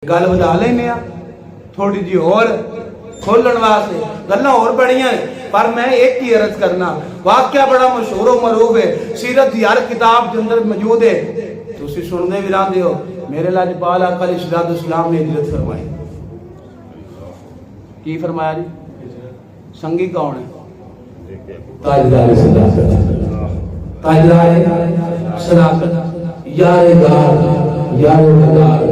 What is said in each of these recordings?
گل بدا لینے تھوڑی جی اور کھولن واسطے گلاں اور بڑیاں پر میں ایک ہی عرض کرنا واقعہ بڑا مشہور و معروف ہے سیرت دی ہر کتاب کے اندر موجود ہے تسی سننے بھی راندے ہو میرے لاجپال آقا علیہ الصلوۃ والسلام نے ہجرت فرمائی کی فرمایا جی سنگی کون ہے تاجدار صداقت تاجدار صداقت یار دار یار مدار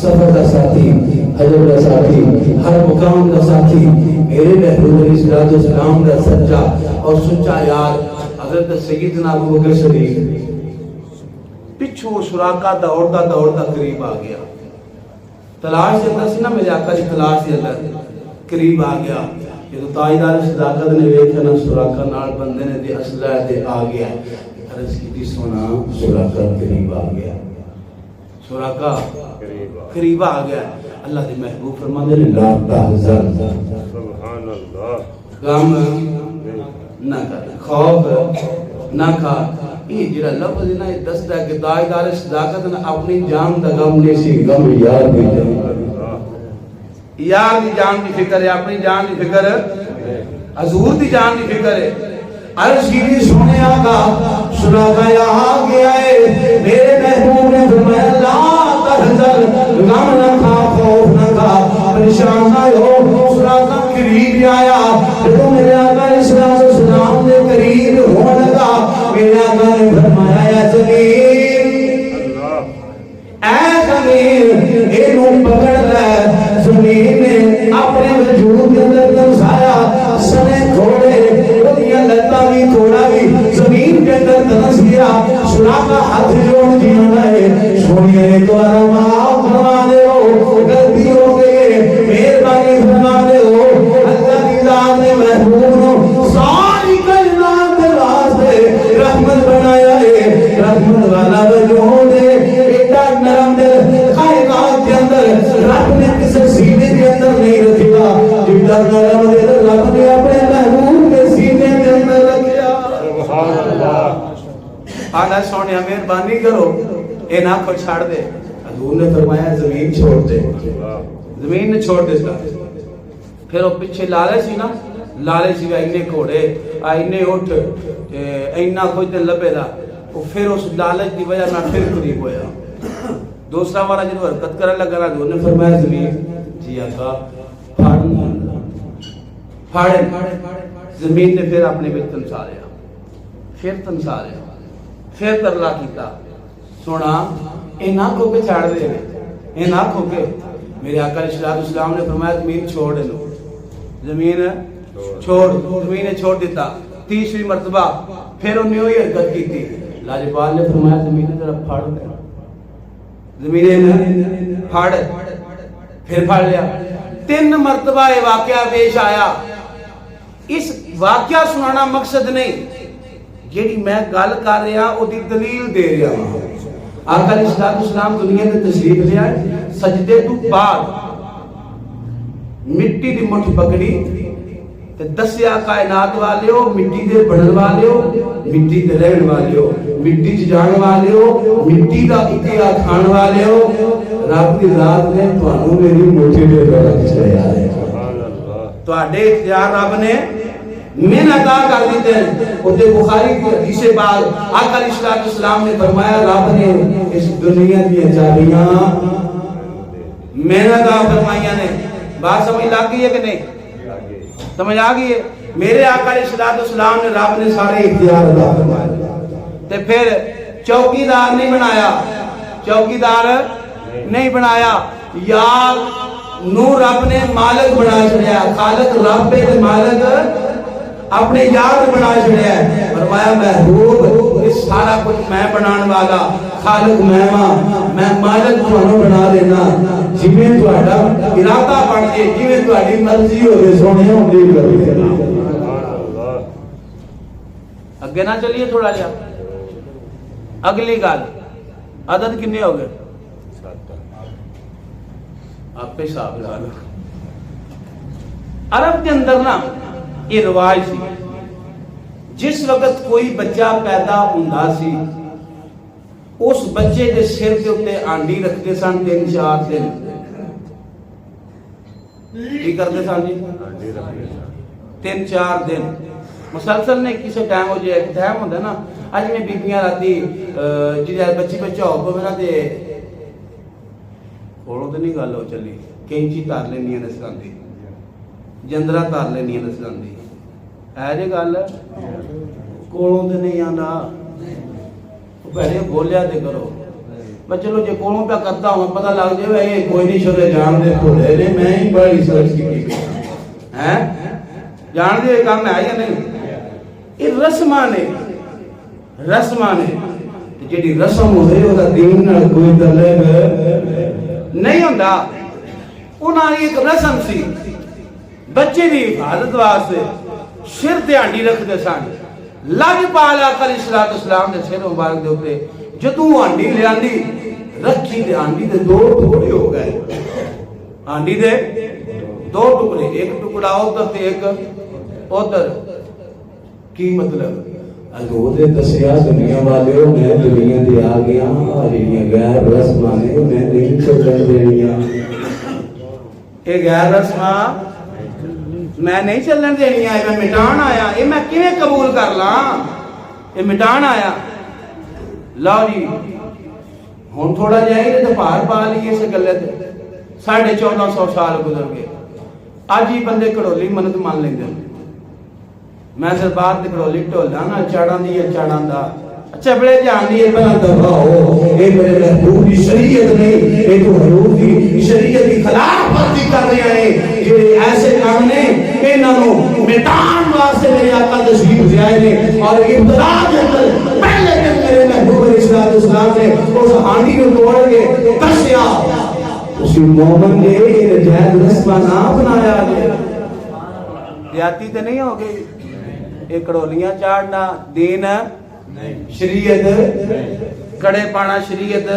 سفر کا ساتھی حجر کا ساتھی ہر مقام کا ساتھی میرے محبوب علیہ الصلوۃ والسلام کا سچا اور سچا یار حضرت سیدنا ابو بکر صدیق پچھو سراقہ دوڑتا قریب آ گیا تلاش سے اندر سی نا میرے آقا کی تلاش سے اندر قریب آ گیا یہ تو تاجدار صداقت نے ویکھیا نا سراقہ نال بندے نے تے اسلحہ تے آ گیا عرض کی سونا سراقہ قریب آ گیا سراقہ قریب آ گیا اللہ دے محبوب فرماندے نے لا تحزن سبحان اللہ غم نہ کر خوف نہ کھا یہ جڑا لفظ ہے نا یہ دستا ہے کہ تاجدار صداقت نے اپنی جان دا غم نہیں سی غم یار دی یار دی جان دی فکر ہے اپنی جان دی فکر حضور دی جان دی فکر ہے عرض کی سونے آقا سراقہ یہاں گیا ہے میرے محبوب نے فرمایا لا تحزن غم نہ کھا خوف نہ کھا پریشان نہ ہو سراقہ قریب آیا جب میرے آقا علیہ الصلوۃ والسلام نے قریب ہونے لگا میرے آقا نے فرمایا یا زمین اے زمین اینو پکڑ لے زمین نے اپنے وجود کے اندر دنسایا سنے کھوڑے ودیاں لتا بھی تھوڑا بھی زمین کے اندر دنس گیا سراقہ ہاتھ جوڑ دیا ہے سوڑیے تو آرام فرما دے ہو غلطی ہو گئی مہربانی فرما دے ہو اللہ کی ذات نے محبوب ساری کائنات کے واسطے رحمت بنایا ہے رحمت والا وجود ہے ایڈا نرم دل کائنات کے اندر رب نے کسی سینے کے اندر نہیں رکھا جیڈا نرم دل رب نے اپنے محبوب کے سینے کے اندر رکھا سبحان اللہ آنا سونے مہربانی کرو اے نہ کو چھاڑ دے حضور نے فرمایا زمین چھوڑ دے زمین نے چھوڑ دیتا پھر وہ پیچھے لالے سی نا لالے سی اینے گھوڑے اینے اٹھ اینا کوئی تے لبے دا پھر اس لالچ دی وجہ نہ پھر قریب ہویا دوسرا بارا جنہوں حرکت کرنے لگا حضور نے فرمایا زمین جی آقا پھاڑن زمین نے پھر اپنے بچ تنساریا پھر ترلا کیتا سونا اے نہ کھو کے چھاڑ دے اے نہ کھو کے میرے آقا علیہ الصلوۃ والسلام نے فرمایا زمین چھوڑ دو زمین چھوڑ زمین نے چھوڑ دیتا تیسری مرتبہ پھر انہیں ہوئی حرکت کی تھی لاجپال نے فرمایا زمین ذرا پھاڑ دے زمین نے پھاڑ پھر پھاڑ لیا 3 مرتبہ یہ واقعہ پیش آیا اس واقعہ سنانا مقصد نہیں جیڑی میں گل کر رہا وہ دی دلیل دے رہا ہوں آقا علیہ الصلوۃ والسلام دنیا میں تشریف لے آئے سجدے تو بعد مٹی دی مٹھ پکڑی تے دسیا کائنات والے ہو مٹی دے بنن والے ہو مٹی تے رہن والے ہو مٹی چ جان والے ہو مٹی دا اتیا کھان والے ہو رب دی ذات نے تانوں میری مٹھی دے رکھ چھڑیا ہے سبحان اللہ تواڈے اختیار رب نے من عطا کر دیتے ہیں اور بخاری کی حدیث بعد آقا علیہ الصلوۃ والسلام نے فرمایا رب نے اس دنیا کی چابیاں من عطا فرمائیاں نے بات سمجھ لگ گئی ہے کہ نہیں سمجھ آ گئی ہے میرے آقا علیہ الصلوۃ والسلام نے رب نے سارے اختیار عطا فرمائے تے پھر چوکیدار نہیں بنایا چوکیدار نہیں بنایا یار نو رب نے مالک بنا چھڑیا خالق رب تے مالک اپنے یاد بنا چھڑیا ہے فرمایا محبوب اس سارا کچھ میں بنان والا خالق میں مالک تھانوں بنا دینا جویں تہاڈا ارادہ بن جے جویں تہاڈی مرضی ہوے سونے ہوندی کر دینا سبحان اللہ اگے نہ چلیے تھوڑا جا اگلی گل عدد کتنے ہو گئے آپ پہ حساب لگا لو عرب کے اندر نا یہ رواج سی جس وقت کوئی بچہ پیدا ہوندا سی اس بچے دے سر کے اوتے آنڈی رکھتے سن 3-4 دن کی کرتے سن جی 3-4 دن مسلسل نے کسی ٹائم ہو جائے ایک ٹائم ہوتا ہے نا اج میں بیبیاں راتی جی بچی بچہ ہو پوے نا تے کولوں تے نہیں گل ہو چلی کینچی تار لینیاں نسلاں دی جندرا تار لینیاں نسلاں دی ہے جی گل کولوں تے نہیں آندا پہلے بولیا تے کرو بس چلو جے کولوں پہ کرتا ہوں پتہ لگ جائے اے کوئی نہیں شرے جان دے بھولے نے میں ہی بڑی سوچ کی ہیں جان دے کام ہے یا نہیں یہ رسماں نے جیڑی رسم ہوئے وہ دین نال کوئی تعلق نہیں ہوندا انہاں دی ایک رسم سی بچے دی حفاظت واسطے سر تے ہانڈی رکھدے سن لج پالا کل اسلام دے سر مبارک دے اوپر جدوں ہانڈی لیاندی رکھی تے ہانڈی دے 2 ٹکڑے ہو گئے ہانڈی دے 2 ٹکڑے ایک ٹکڑا ادھر تے ایک ادھر کی مطلب حضور نے دسیا دنیا والے میں دنیا دے آ گیا جڑیاں غیر رسماں نے میں نہیں چلن دینیاں اے غیر رسماں میں نہیں چلن دینیاں میں مٹان آیا اے میں کیویں قبول کر لاں اے مٹان آیا لاؤ جی ہن تھوڑا جائے تے بھار پا لیے اس گلے تے 1450 سال گزر گئے اج ہی بندے کڑولی منت مان لیندے میں سر بات کڑولی ٹولا نا چاڑاں دی چاڑاں دا اچھا بڑے جان دی بنا دفا ہو اے میرے محبوب دی شریعت نہیں اے تو حضور دی شریعت دی خلاف ورزی کر رہے ہیں یہ ایسے کام نے انہاں نو مٹان واسطے میرے آقا تشریف لے آئے نے اور ابتدا کے اندر پہلے دن میرے محبوب علیہ السلام نے اس ہانڈی کو توڑ کے کسیا اسی مومن نے نجائز رسمہ نہ بنایا زیادتی تے نہیں ہو گئی ایک کڑولیاں چاڑنا دین شریعت کڑے پانا شریعت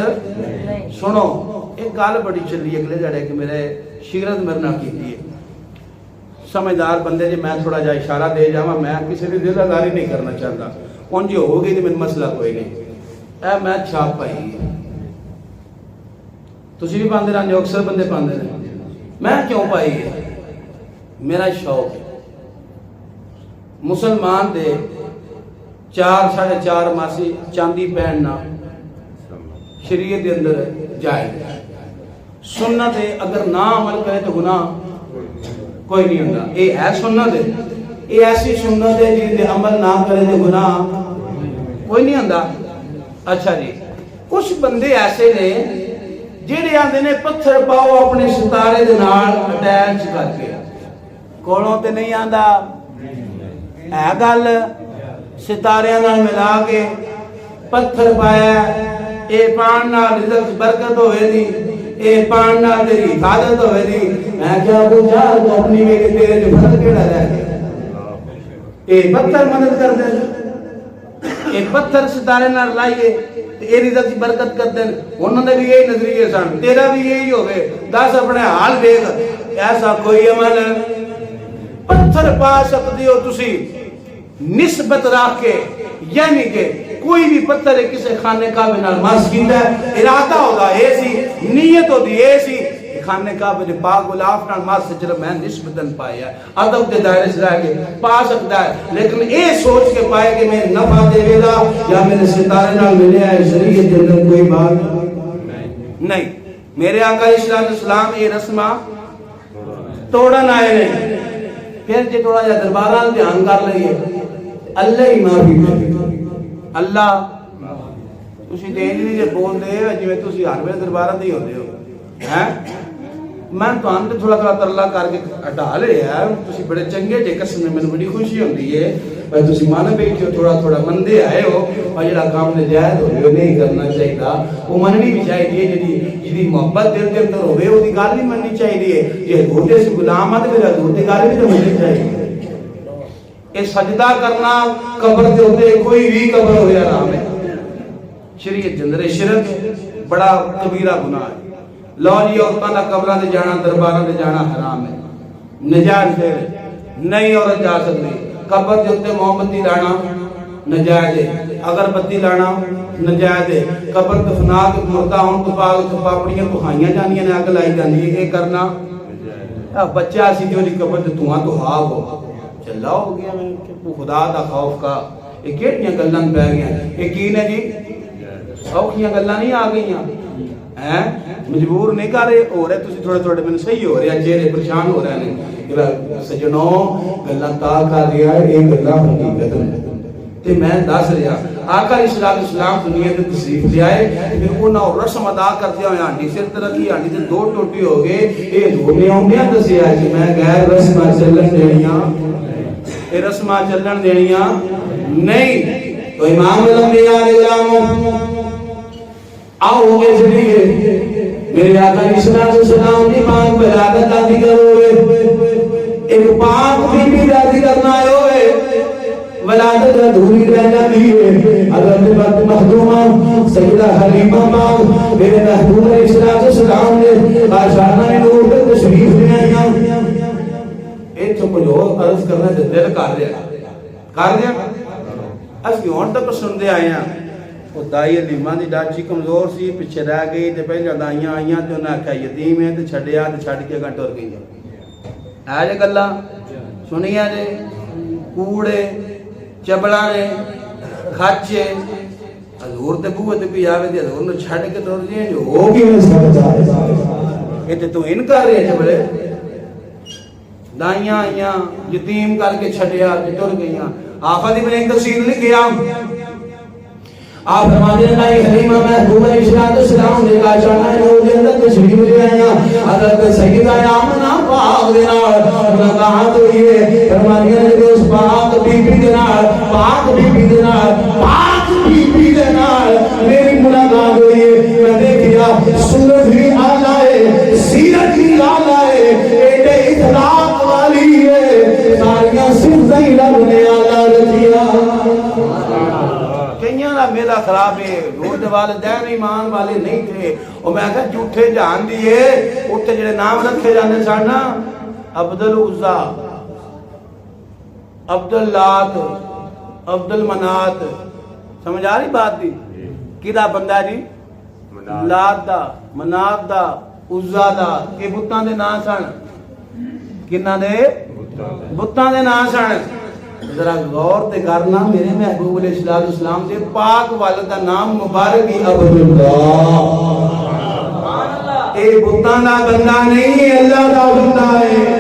سنو ایک گل بڑی چلی اگلے جڑے کہ میرے شیرت مرنا کی ہے سمجھدار بندے جی میں تھوڑا جا اشارہ دے جاواں میں کسی دی دل آزاری نہیں کرنا چاہتا ان جو ہو گئی تو میں مسئلہ کوئی نہیں اے میں چھاپ پائی تسی بھی باندھے رہنے اکثر بندے باندھے رہنے میں کیوں پائی ہے میرا شوق ہے مسلمان دے 4-4.5 ماسی چاندی پہننا شریعت دے اندر جائز سنت ہے اگر نہ عمل کرے تو گناہ کوئی نہیں ہوتا اے ہے سنت ہے اے ایسی سنت ہے جن دے عمل نہ کرے تو گناہ کوئی نہیں ہوتا اچھا جی کچھ بندے ایسے نے جڑے آندے نے پتھر پاؤ اپنے ستارے دے نال اٹیچ کر کے کولوں تے نہیں آندا اے گل ستاریاں نال ملا کے پتھر پایا اے پان نال رزق برکت ہوے دی اے پان نال تیری حفاظت ہوے دی میں کیا پوچھا تو اپنی میں کہ تیرے جو فرق کیڑا رہ گیا اے پتھر مدد کر دے اے پتھر ستارے نال لائیے اے رزق دی برکت کر دین انہاں دے بھی یہی نظریے سن تیرا بھی یہی ہوے دس اپنے حال دیکھ ایسا کوئی عمل پتھر پا سکتے ہو تسی نسبت رکھ کے یعنی کہ کوئی بھی پتھر کسی خانے کعبے نال مس کیندا ہے ارادہ ہوگا اے سی نیت ہوتی اے سی خانے کعبے دے پاک غلاف نال مس چلو میں نسبتاً پایا ادب دے دائرے سے رہ کے پا سکتا ہے لیکن اے سوچ کے پائے کہ میں نفع دے گا یا میرے ستارے نال ملے ہے شریعت دے اندر کوئی بات نہیں میرے آقا اسلام یہ رسمہ توڑن آئے نہیں پھر جے تھوڑا جا درباراں دھیان کر لئیے اللہ ہی معافی اللہ تسی تے نہیں جے بول دے جویں تسی ہر ویلے درباراں تے ہی ہوندے ہو ہیں میں تہاں تے تھوڑا تھوڑا ترلا کر کے ہٹا لیا تسی بڑے چنگے جے قسم میں مینوں بڑی خوشی ہوندی ہے پر تسی من بیٹھے ہو تھوڑا تھوڑا مندے آئے ہو اور جڑا کام ناجائز ہوے نہیں کرنا چاہیدا وہ مننی بھی چاہیے جڑی محبت دل دے اندر ہوے او دی گل نہیں مننی چاہیے جے گھوٹے سے غلام تے میرا گھوٹے گل بھی تو مننی چاہیے اے سجدہ کرنا قبر دے اوتے کوئی بھی قبر ہوے حرام ہے شریعت دے اندر شرک بڑا کبیرہ گناہ ہے لو جی عورتاں دا قبراں تے جانا درباراں تے جانا حرام ہے نجائز ہے نہیں عورت جا سکتی قبر دے اوتے موم بتی لانا نجائز ہے اگر بتی لانا نجائز ہے قبر دفنا کے مردہ ہون تو بعد پاپڑیاں پکھائیاں جانیاں نے اگ لائی جاندی ہے یہ کرنا بچہ سی جو قبر تے تواں تو ہا ہو چلا ہو گیا میں کہ خدا دا خوف کا یہ کیڑیاں گلاں پہ گیا یہ کی نے جی سوکھیاں گلاں نہیں آ گئیاں ہیں مجبور نہیں کر رہے ہو رہے تسی تھوڑے تھوڑے میں صحیح ہو رہے ہیں چہرے پریشان ہو رہے ہیں سجنوں گلاں تا کر رہا ہے یہ گلاں حقیقت میں تے میں دس رہا آقا علیہ السلام دنیا تے تشریف لے آئے پھر انہاں رسم ادا کرتے ہوئے ہانڈی سر تے رکھی ہانڈی تے دو ٹوٹی ہو گئے اے دھونے اوندیاں دسیا کہ میں غیر رسماں چلن دینیاں اے رسماں چلن دینیاں نہیں تو امام الانبیاء علیہ السلام آؤ گے چلیے میرے آقا علیہ السلام کی پاک ولادت کا ذکر ہوئے ایک پاک بی بی کا ذکر نہ ہوئے ولادت ادھوری رہ جاتی ہے حضرت بات مخدومہ سیدہ حلیمہ پاک میرے محبوب علیہ السلام نے آشانہ نور پر تشریف لے آئیاں ایک تو کچھ اور عرض کرنا ہے دل کر دیا اس کی ہون تک سن دے آئے ہیں وہ دائی حلیمہ دی ڈاچی کمزور سی پیچھے رہ گئی تے پہلے دائیاں آئیاں تے انہیں آکھا یتیم ہے تے چھڑیا تے چھڑ کے گھنٹ اور گئی آجے گلہ سنیا جے کوڑے چبڑا نے کھاچے حضور تے بوئے تے کوئی آوے دے حضور نے چھڑ کے دور جائیں جو ہوگی میں سمجھ آئے یہ تے تو انکار رہے چبڑے دائیاں آئیاں یتیم کر کے چھڑیا تے ٹر گئیاں آفت ابن ایک تفسیر لکھیا آپ فرماتے ہیں نائی حلیمہ محبوب علیہ السلام نے کہا شاہنہ نور کے اندر تشریف لے آئیاں حضرت سیدہ آمنہ پاک دینار انہاں کہا تو یہ فرماتے ہیں کہ اس پاک بی بی دینار پاک بی بی دینار پاک بی بی دینار میری ملاقات ہوئی ہے میں دیکھیا سورت بھی آلہ ہے سیرت بھی آلہ ہے ایڈے اطلاق والی ہے ساریاں صفتیں رب نے آلہ رکھیا کئیاں میرا خراب ہے روز والدین ایمان والے نہیں تھے اور میں کہا جھوٹے جان دیئے اٹھے جڑے نام رکھے جانے سانا عبدالعزا عبداللات عبدالمنات سمجھ آ رہی بات دی کدھا بندہ جی لات دا منات دا عزا دا کہ بتاں دے نا سن کنہ دے بتاں دے نا سن ذرا غور تے کرنا میرے محبوب علیہ السلام دے پاک والد کا نام مبارک ہی عبداللہ اے بتاں دا بندہ نہیں اللہ دا بندہ ہے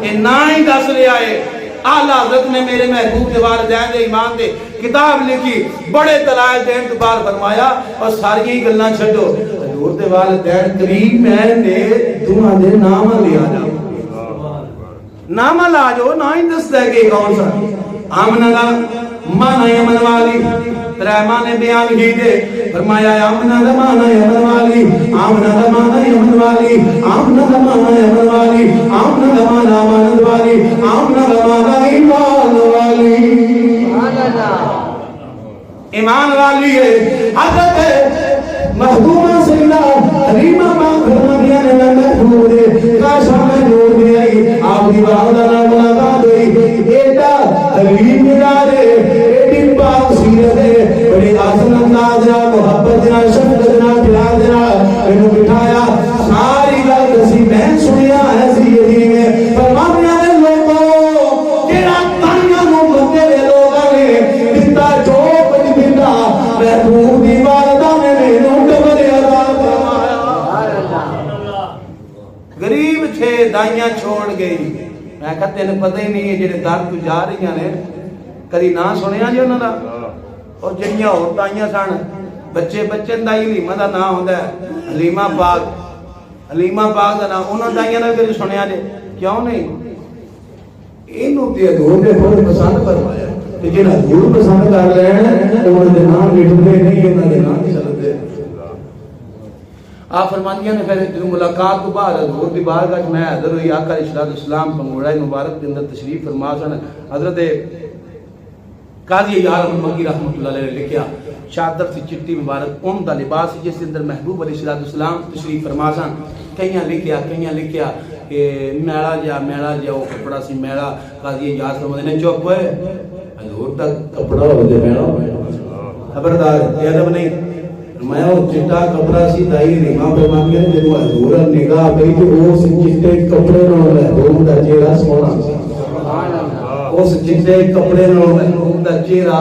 اے نہ ہی دس رہا ہے اعلیٰ حضرت نے میرے محبوب کے والدین دے ایمان دے کتاب لکھی بڑے دلائل دے انتقال فرمایا اور ساری ہی گلنا چھڈو حضور دے والدین قریب میں نے تمہاں دے نام لیا جا نامہ لا جو نہ ہی دستا ہے کہ کون سا آمنہ دا مانا یمن والی ترائمہ نے بیان کی دے فرمایا آمنہ دا مانا یمن والی آمنہ دا مانا یمن والی آمنہ دا مانا یمن والی آمنہ دا مانا ماند والی آمنہ دا مانا ایمان والی ایمان والی ہے حضرت محبوبہ سیدہ حلیمہ پاک فرمایا نے میں محبوب دے کاشا میں نور دے آئی آپ کی والدہ ملاقات ہوئی ایڈا حلیم ملارے ایڈی پاک سیرت ہے بڑی آسن انداز ہے محبت جنا شفقت جنا پیار جنا انہوں بٹھایا ساری گل کسی میں سنیا ہے سیدی میں فرمایا نے لوگوں جیڑا تانیاں نو بندے دے لوگاں نے بندا جو کچھ بندا محبوب دی والدہ نے مینوں ڈبل عذاب فرمایا غریب تھے دائیاں چھوڑ گئی میں کہا تینوں پتہ ہی نہیں ہے جڑے در تو جا رہی ہیں کدی نہ سنیا جی انہاں دا اور جڑیاں اور دائیاں سن بچے بچے دائی حلیمہ دا نام ہوندا ہے حلیمہ پاک دا نام انہاں دائیاں دا کدی سنیا جی کیوں نہیں اینوں تے حضور نے بہت پسند فرمایا تے جڑا حضور پسند کر لین انہاں دے نام لکھدے نہیں انہاں دے نام چلدے آپ فرمانیاں نے پھر ملاقات کو بعد حضور دی بارگاہ میں حاضر ہوئی آقا علیہ السلام پنگوڑا مبارک کے اندر تشریف فرما سن حضرت قاضی یار مکی رحمۃ اللہ علیہ نے لکھیا چادر سی چٹی مبارک اون دا لباس جس اندر محبوب علیہ السلام تشریف فرما سن کئیاں لکھیا کہ میڑا جا وہ کپڑا سی میڑا قاضی یار فرماتے نے چپ ہوئے حضور دا کپڑا ہو دے میڑا خبردار ادب نہیں میں وہ چٹا کپڑا سی دائی ریما فرما کے جب حضور نگاہ گئی تو اس چٹے کپڑے نال محبوب دا چہرہ سونا سی، اس چٹے کپڑے نال محبوب دا چہرہ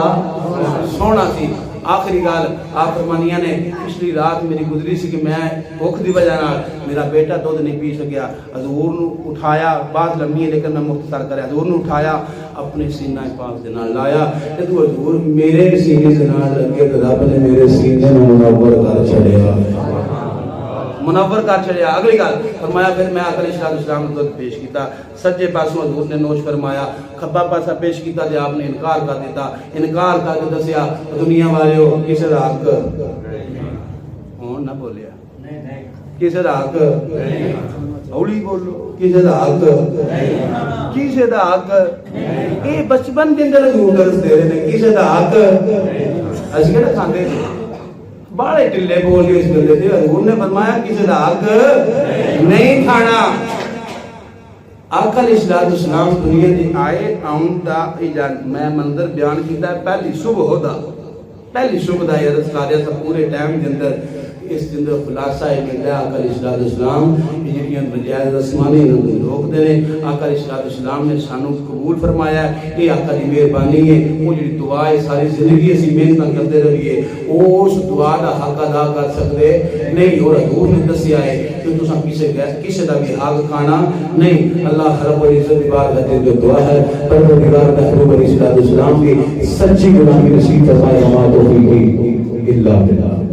سونا سی۔ آخری گال آپ فرمانیاں نے پچھلی رات میری گزری سی کہ میں بھوک دی وجہ نال میرا بیٹا دودھ نہیں پی سکیا، حضور نو اٹھایا، بات لمبی ہے لیکن میں مختصر کرے، حضور نو اٹھایا اپنے سینہ پاک دے نال لایا تے تو حضور میرے سینے دے نال لگے تے رب نے میرے سینے نو منور کر چھڑیا، منور کر چھڑیا۔ اگلی گل فرمایا پھر میں آقا علیہ السلام کو پیش کیتا، سجے پاسوں حضور نے نوش فرمایا، کھبا پاسا پیش کیتا تے آپ نے انکار کر دیتا، انکار کر کے دسیا دنیا والے ہو کسے دا حق ہون نہ بولیا، کسے دا حق اولی بولو، کسے دا حق کسے دا حق اے بچپن دے اندر حضور درس دے رہے نے، کسے دا حق اسی کہنا کھاندے بڑے ٹلے بول کے اس گلے تھے، حضور نے فرمایا کسی دا حق نہیں کھانا۔ آقا علیہ السلام دنیا دی آئے آن دا میں منظر بیان کیتا ہے پہلی صبح دا، پہلی صبح دا یہ رسالہ سا پورے ٹائم دے اندر اس دن دا خلاصہ ہے کہ آقا علیہ السلام یہ بجائے رسمانی روک دے رہے، آقا علیہ السلام نے سانو قبول فرمایا ہے، یہ آقا دی مہربانی ہے، وہ جو دعائیں ساری زندگی اسی محنت کرتے رہیے، اس دعا دا حق ادا کر سکتے نہیں، اور حضور نے دسیا ہے کہ تساں کسی دا بھی حق کھانا نہیں۔ اللہ رب العزت کی بارگاہ میں جو دعا ہے پروردگار محبوب علیہ السلام کی سچی غلامی نصیب فرمائے، وما توفیقی الا باللہ۔